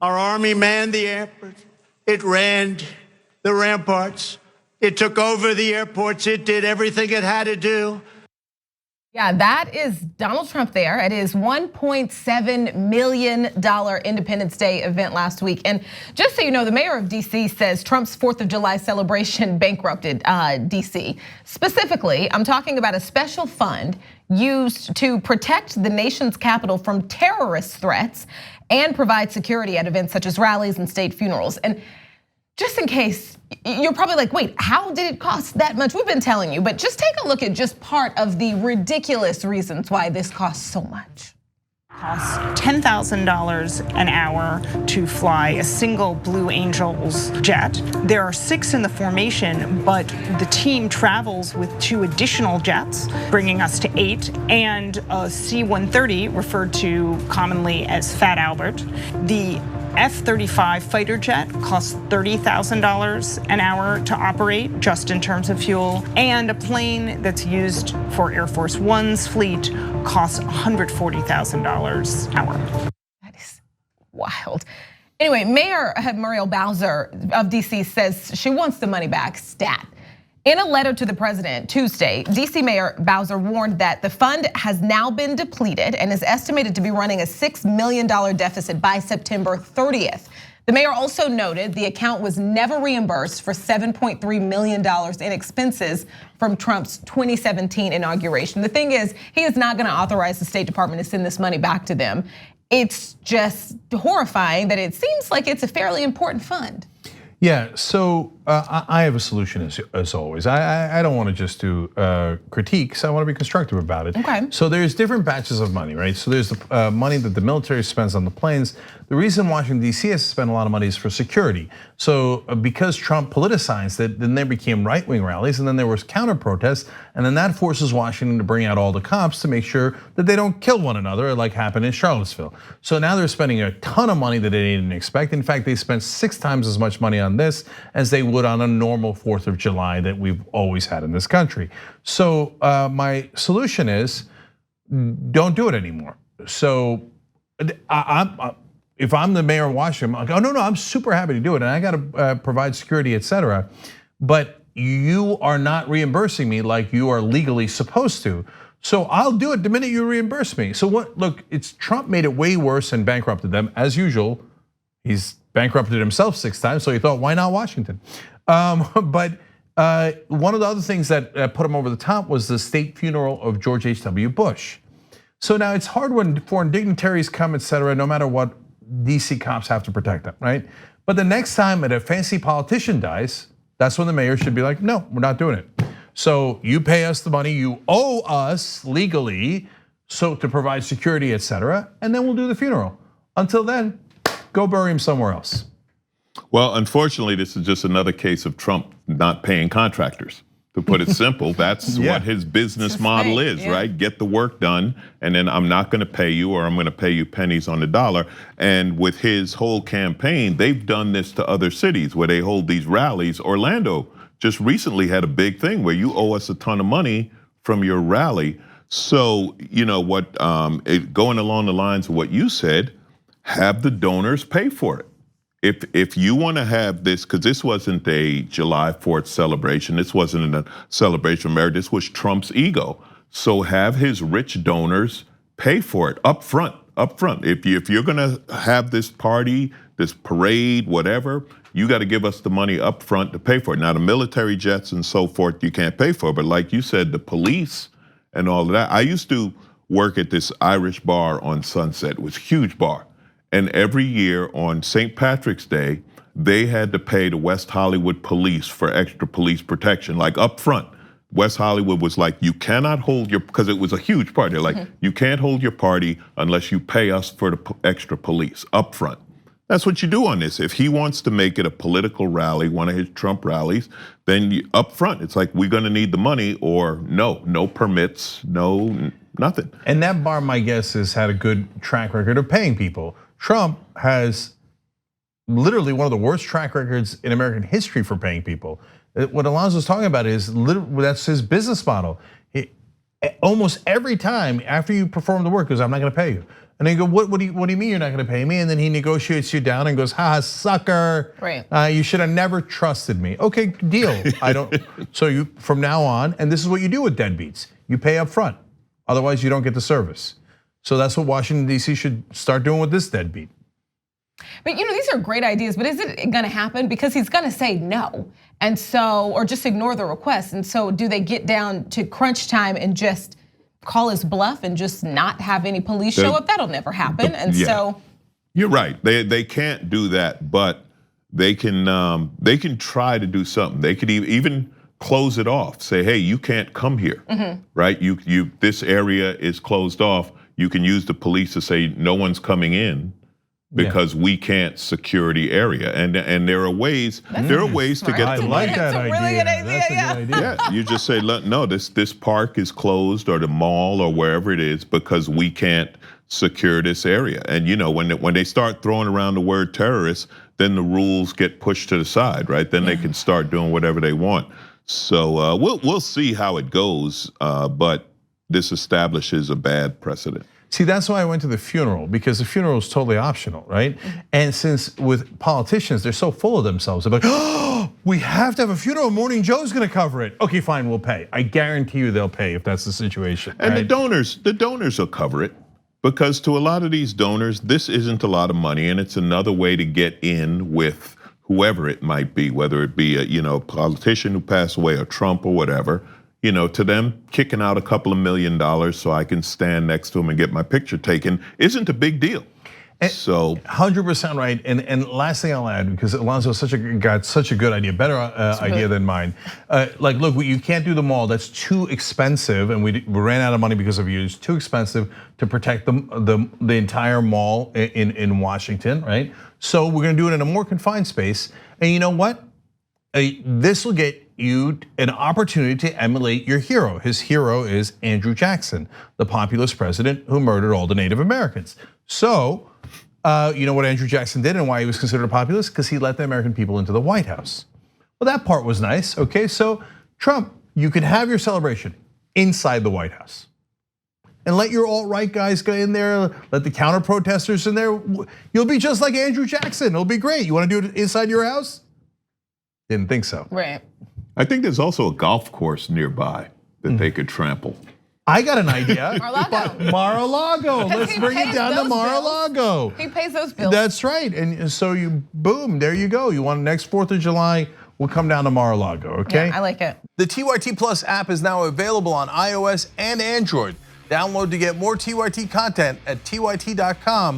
Our army manned the airports. It ran the ramparts. It took over the airports. It did everything it had to do. Yeah, that is Donald Trump there at his $1.7 million Independence Day event last week. And just so you know, the mayor of DC says Trump's 4th of July celebration bankrupted DC. Specifically, I'm talking about a special fund used to protect the nation's capital from terrorist threats and provide security at events such as rallies and state funerals. And just in case, you're probably like, wait, how did it cost that much? We've been telling you, but just take a look at just part of the ridiculous reasons why this costs so much. Costs $10,000 an hour to fly a single Blue Angels jet. There are 6 in the formation, but the team travels with 2 additional jets, bringing us to 8, and a C-130, referred to commonly as Fat Albert. The F-35 fighter jet costs $30,000 an hour to operate, just in terms of fuel. And a plane that's used for Air Force One's fleet costs $140,000 an hour. That is wild. Anyway, Mayor Muriel of DC says she wants the money back stat. In a letter to the president Tuesday, DC Mayor Bowser warned that the fund has now been depleted and is estimated to be running a $6 million deficit by September 30th. The mayor also noted the account was never reimbursed for $7.3 million in expenses from Trump's 2017 inauguration. The thing is, he is not gonna authorize the State Department to send this money back to them. It's just horrifying that it seems like it's a fairly important fund. Yeah, so I have a solution as always. I don't want to just do critiques. I want to be constructive about it. Okay. So there's different batches of money, right? So there's the money that the military spends on the planes. The reason Washington D.C. has to spend a lot of money is for security. So because Trump politicized it, then there became right-wing rallies, and then there was counter-protests, and then that forces Washington to bring out all the cops to make sure that they don't kill one another, like happened in Charlottesville. So now they're spending a ton of money that they didn't expect. In fact, they spent 6 times as much money on this as they would on a normal 4th of July that we've always had in this country. So my solution is don't do it anymore. So if I'm the mayor of Washington, I'm like, oh no, I'm super happy to do it, and I got to provide security, etc. But you are not reimbursing me like you are legally supposed to. So I'll do it the minute you reimburse me. So what? Look, it's Trump made it way worse and bankrupted them as usual. He's bankrupted himself 6 times, so he thought, why not Washington? But one of the other things that put him over the top was the state funeral of George H.W. Bush. So now it's hard when foreign dignitaries come, etc. No matter what, DC cops have to protect them, right? But the next time a fancy politician dies, that's when the mayor should be like, no, we're not doing it. So you pay us the money you owe us legally, so to provide security, etc. And then we'll do the funeral. Until then, go bury him somewhere else. Well, unfortunately, this is just another case of Trump not paying contractors. To put it simple, that's what his business model is, right? Get the work done, and then I'm not gonna pay you, or I'm gonna pay you pennies on the dollar. And with his whole campaign, they've done this to other cities where they hold these rallies. Orlando just recently had a big thing where you owe us a ton of money from your rally. So, you know what, going along the lines of what you said, have the donors pay for it. If you want to have this, because this wasn't a July 4th celebration, this wasn't a celebration of merit, this was Trump's ego. So have his rich donors pay for it up front. If you're gonna have this party, this parade, whatever, you got to give us the money up front to pay for it. Now the military jets and so forth, you can't pay for, but like you said, the police and all of that. I used to work at this Irish bar on Sunset. It was a huge bar. And every year on St. Patrick's Day, they had to pay the West Hollywood police for extra police protection, like up front. West Hollywood was like, you cannot hold your, because it was a huge party. They're like, you can't hold your party unless you pay us for the extra police up front. That's what you do on this. If he wants to make it a political rally, one of his Trump rallies, then up front, it's like, we're gonna need the money, or no permits, no nothing. And that bar, my guess, has had a good track record of paying people. Trump has literally one of the worst track records in American history for paying people. What Alonzo's talking about is that's his business model. Almost every time after you perform the work, he goes, I'm not gonna pay you. And they go, what do you mean you're not gonna pay me? And then he negotiates you down and goes, ha, sucker. Right. You should have never trusted me. Okay, deal. So you, from now on, and this is what you do with deadbeats. You pay up front. Otherwise, you don't get the service. So that's what Washington, D.C. should start doing with this deadbeat. But these are great ideas, but is it gonna happen? Because he's gonna say no. And so, or just ignore the request. And so do they get down to crunch time and just call his bluff and just not have any police show up? That'll never happen. So you're right. They can't do that, but they can try to do something. They could even close it off. Say, hey, you can't come here, right? This area is closed off. You can use the police to say no one's coming in because we can't secure the area. And there are ways. There are ways to get. I like that idea. Really good idea. That's a good idea. Yeah, you just say, no, this park is closed, or the mall, or wherever it is, because we can't secure this area. And when they start throwing around the word terrorist, then the rules get pushed to the side, right? Then they can start doing whatever they want. So we'll see how it goes, but this establishes a bad precedent. See, that's why I went to the funeral, because the funeral is totally optional, right? And since with politicians, they're so full of themselves, they're like, oh, we have to have a funeral, Morning Joe's gonna cover it. Okay, fine, we'll pay. I guarantee you they'll pay if that's the situation. And right? the donors will cover it, because to a lot of these donors, this isn't a lot of money, and it's another way to get in with whoever it might be, whether it be a politician who passed away, or Trump, or whatever. To them, kicking out a couple of $1 million so I can stand next to him and get my picture taken isn't a big deal. So 100% right. And last thing I'll add, because Alonzo got such a good idea, better idea than mine. Like, look, you can't do the mall. That's too expensive, and we ran out of money because of you. It's too expensive to protect the entire mall in Washington, right? So we're gonna do it in a more confined space. And you know what? This will get you an opportunity to emulate your hero. His hero is Andrew Jackson, the populist president who murdered all the Native Americans. So, you know what Andrew Jackson did and why he was considered a populist? Because he let the American people into the White House. Well, that part was nice, okay? So Trump, you can have your celebration inside the White House. And let your alt-right guys go in there, let the counter protesters in there. You'll be just like Andrew Jackson, it'll be great. You wanna do it inside your house? Didn't think so. Right. I think there's also a golf course nearby that they could trample. I got an idea. Mar-a-Lago. Mar-a-Lago. Let's bring it down to Mar-a-Lago. He pays those bills. That's right. And so boom, there you go. You want next 4th of July, we'll come down to Mar-a-Lago, okay? Yeah, I like it. The TYT Plus app is now available on iOS and Android. Download to get more TYT content at tyt.com/app.